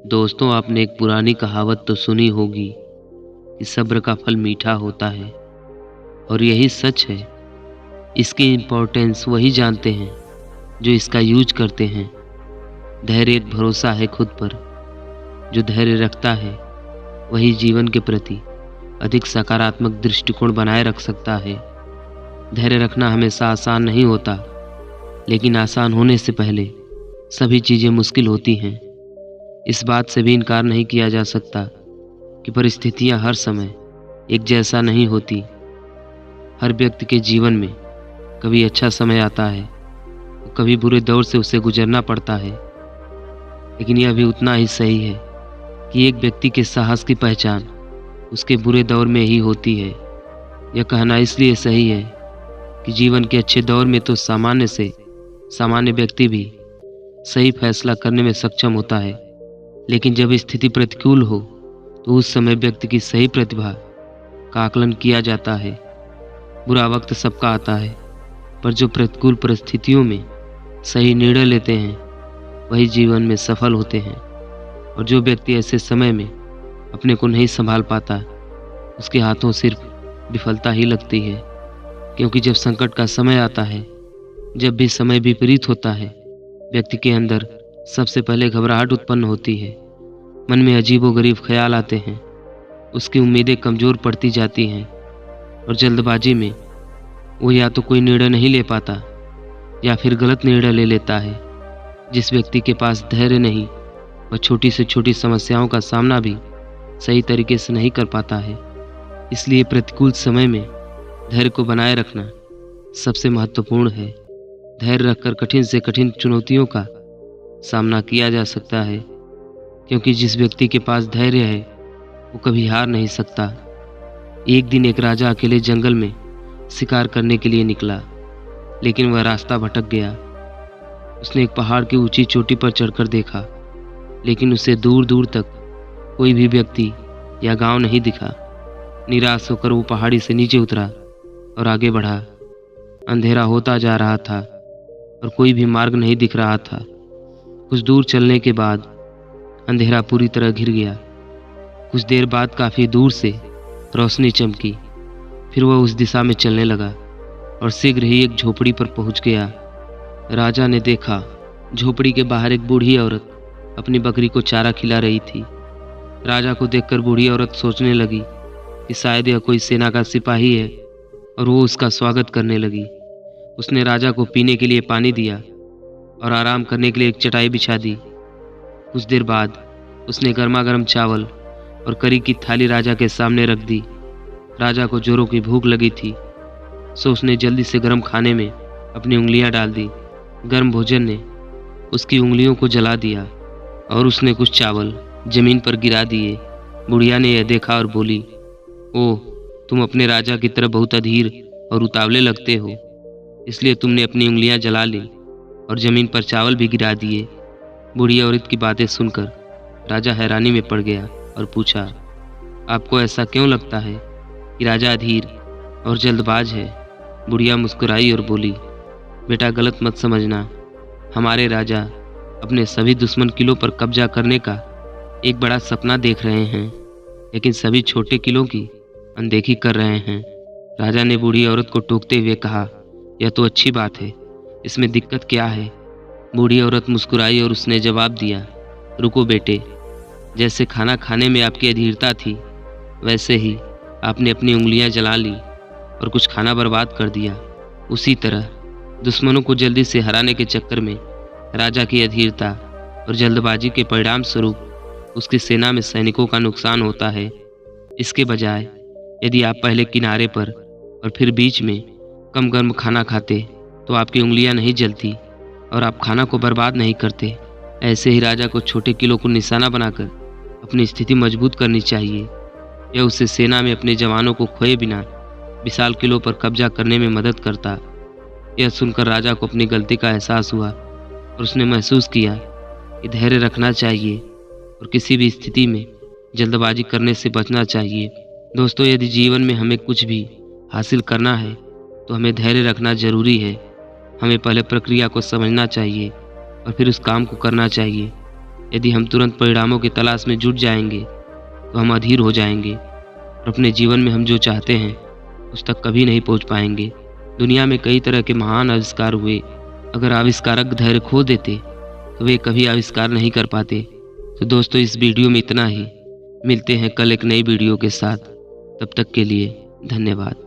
दोस्तों, आपने एक पुरानी कहावत तो सुनी होगी कि सब्र का फल मीठा होता है। और यही सच है। इसकी इम्पोर्टेंस वही जानते हैं जो इसका यूज करते हैं। धैर्य एक भरोसा है खुद पर। जो धैर्य रखता है वही जीवन के प्रति अधिक सकारात्मक दृष्टिकोण बनाए रख सकता है। धैर्य रखना हमेशा आसान नहीं होता, लेकिन आसान होने से पहले सभी चीज़ें मुश्किल होती हैं। इस बात से भी इनकार नहीं किया जा सकता कि परिस्थितियां हर समय एक जैसा नहीं होती। हर व्यक्ति के जीवन में कभी अच्छा समय आता है, तो कभी बुरे दौर से उसे गुजरना पड़ता है। लेकिन यह भी उतना ही सही है कि एक व्यक्ति के साहस की पहचान उसके बुरे दौर में ही होती है। यह कहना इसलिए सही है कि जीवन के अच्छे दौर में तो सामान्य से सामान्य व्यक्ति भी सही फैसला करने में सक्षम होता है, लेकिन जब स्थिति प्रतिकूल हो तो उस समय व्यक्ति की सही प्रतिभा का आकलन किया जाता है। बुरा वक्त सबका आता है, पर जो प्रतिकूल परिस्थितियों में सही निर्णय लेते हैं वही जीवन में सफल होते हैं। और जो व्यक्ति ऐसे समय में अपने को नहीं संभाल पाता, उसके हाथों सिर्फ विफलता ही लगती है। क्योंकि जब संकट का समय आता है, जब भी समय विपरीत होता है, व्यक्ति के अंदर सबसे पहले घबराहट उत्पन्न होती है। मन में अजीबोगरीब ख्याल आते हैं, उसकी उम्मीदें कमज़ोर पड़ती जाती हैं, और जल्दबाजी में वो या तो कोई निर्णय नहीं ले पाता या फिर गलत निर्णय ले लेता है। जिस व्यक्ति के पास धैर्य नहीं, वह छोटी से छोटी समस्याओं का सामना भी सही तरीके से नहीं कर पाता है। इसलिए प्रतिकूल समय में धैर्य को बनाए रखना सबसे महत्वपूर्ण है। धैर्य रखकर कठिन से कठिन चुनौतियों का सामना किया जा सकता है, क्योंकि जिस व्यक्ति के पास धैर्य है वो कभी हार नहीं सकता। एक दिन एक राजा अकेले जंगल में शिकार करने के लिए निकला, लेकिन वह रास्ता भटक गया। उसने एक पहाड़ की ऊंची चोटी पर चढ़कर देखा, लेकिन उसे दूर दूर तक कोई भी व्यक्ति या गांव नहीं दिखा। निराश होकर वो पहाड़ी से नीचे उतरा और आगे बढ़ा। अंधेरा होता जा रहा था और कोई भी मार्ग नहीं दिख रहा था। कुछ दूर चलने के बाद अंधेरा पूरी तरह घिर गया। कुछ देर बाद काफ़ी दूर से रोशनी चमकी। फिर वह उस दिशा में चलने लगा और शीघ्र ही एक झोपड़ी पर पहुंच गया। राजा ने देखा, झोपड़ी के बाहर एक बूढ़ी औरत अपनी बकरी को चारा खिला रही थी। राजा को देखकर बूढ़ी औरत सोचने लगी कि शायद यह कोई सेना का सिपाही है, और वो उसका स्वागत करने लगी। उसने राजा को पीने के लिए पानी दिया और आराम करने के लिए एक चटाई बिछा दी। कुछ देर बाद उसने गर्मा गर्म चावल और करी की थाली राजा के सामने रख दी। राजा को जोरों की भूख लगी थी, सो उसने जल्दी से गर्म खाने में अपनी उंगलियां डाल दी। गर्म भोजन ने उसकी उंगलियों को जला दिया और उसने कुछ चावल जमीन पर गिरा दिए। बुढ़िया ने यह देखा और बोली, ओह, तुम अपने राजा की तरह बहुत अधीर और उतावले लगते हो, इसलिए तुमने अपनी उंगलियां जला ली और जमीन पर चावल भी गिरा दिए। बूढ़ी औरत की बातें सुनकर राजा हैरानी में पड़ गया और पूछा, आपको ऐसा क्यों लगता है कि राजा अधीर और जल्दबाज है? बुढ़िया मुस्कुराई और बोली, बेटा, गलत मत समझना। हमारे राजा अपने सभी दुश्मन किलों पर कब्जा करने का एक बड़ा सपना देख रहे हैं, लेकिन सभी छोटे किलों की अनदेखी कर रहे हैं। राजा ने बूढ़ी औरत को टोकते हुए कहा, यह तो अच्छी बात है, इसमें दिक्कत क्या है? बूढ़ी औरत मुस्कुराई और उसने जवाब दिया, रुको बेटे, जैसे खाना खाने में आपकी अधीरता थी, वैसे ही आपने अपनी उंगलियां जला ली और कुछ खाना बर्बाद कर दिया। उसी तरह दुश्मनों को जल्दी से हराने के चक्कर में राजा की अधीरता और जल्दबाजी के परिणाम स्वरूप उसकी सेना में सैनिकों का नुकसान होता है। इसके बजाय यदि आप पहले किनारे पर और फिर बीच में कम गर्म खाना खाते तो आपकी उंगलियां नहीं जलती और आप खाना को बर्बाद नहीं करते। ऐसे ही राजा को छोटे किलों को निशाना बनाकर अपनी स्थिति मजबूत करनी चाहिए। यह उसे सेना में अपने जवानों को खोए बिना विशाल किलों पर कब्जा करने में मदद करता। यह सुनकर राजा को अपनी गलती का एहसास हुआ और उसने महसूस किया कि धैर्य रखना चाहिए और किसी भी स्थिति में जल्दबाजी करने से बचना चाहिए। दोस्तों, यदि जीवन में हमें कुछ भी हासिल करना है तो हमें धैर्य रखना जरूरी है। हमें पहले प्रक्रिया को समझना चाहिए और फिर उस काम को करना चाहिए। यदि हम तुरंत परिणामों की तलाश में जुट जाएंगे तो हम अधीर हो जाएंगे और अपने जीवन में हम जो चाहते हैं उस तक कभी नहीं पहुंच पाएंगे। दुनिया में कई तरह के महान आविष्कार हुए, अगर आविष्कारक धैर्य खो देते तो वे कभी आविष्कार नहीं कर पाते। तो दोस्तों, इस वीडियो में इतना ही। मिलते हैं कल एक नई वीडियो के साथ। तब तक के लिए धन्यवाद।